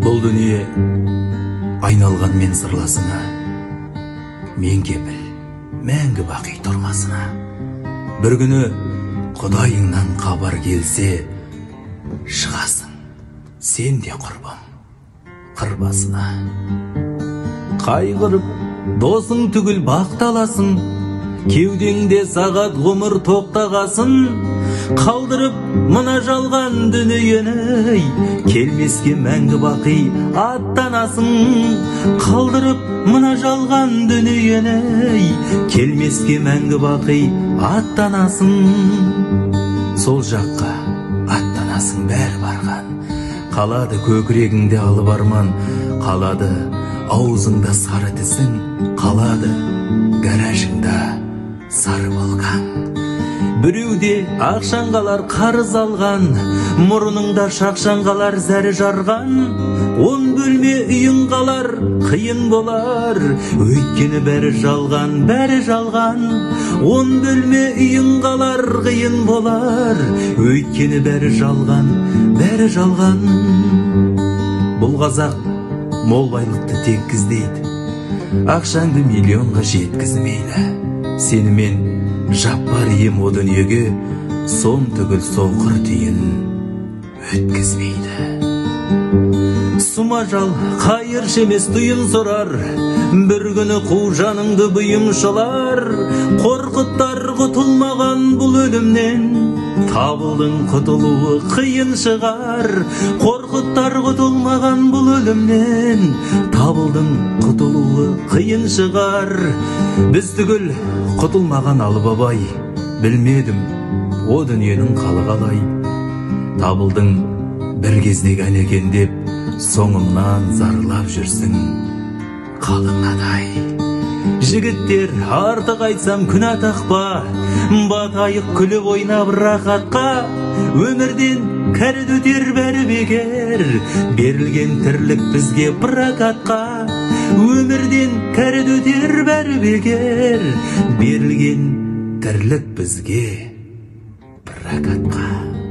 Бұл дүние айналған мен сырласына, мен кепіл мәңгі бақи тұрмасына. Бір күні Құдайыңнан хабар келсе, шығасың сен де құрбым қырбасына. Қайғырып досың түгіл бақталасың, кеудеңде сағат ғұмыр тоқтағасын. Қалдырып мына жалған дүниені, келмеске мәңгі бақи аттанасың. Қалдырып мына жалған дүниені, келмеске мәңгі бақи аттанасың. Сол жаққа аттанасың бәрі барған, қалады көкірегіңде алып арман, қалады аузыңда сары тісің, қалады гаражыңда сары болған. Біреуде ақшаң қалар қарыз алған, мұрныңда шақшаң қалар зәрі жарған. 10 бөлме үйің қалар қиын болар, өйткені бәрі жалған, бәрі жалған. 10 бөлме үйің қалар қиын болар, өйткені бәрі жалған, бәрі жалған. Бұл қазақ мол байлықты теккіздейді, ақшаңды миллионға жеткізмейді. Сені мен жаппар ем о дүниеге, сом түгіл соқыр тиын өткізмейді. Сумажал қайыршы емес түйін сұрар, бір күні қу жаныңды бұйым шылар. Қорқыттар құтылмаған бұл өлімнен, табылдың құтылуы қиын шығар. Қорқыттар құтылмаған бұл өлімнен, табылдың құтылуы қиын шығар. Біз түгіл құтылмаған Албабай, білмедім о дүниенің қалы қалай. Табылдың бір кезде ғана екен деп, соңымнан зарлап жүрсің қалыңадай. Жігіттер артық айтсам күнә тақпа, батайық күліп ойнап рақатқа. Өмірден кәрі өтер бәрі бекер, берілген тірлік бізге прокатқа. Өмірден кәрі өтер бәрі бекер, берілген тірлік бізге прокатқа.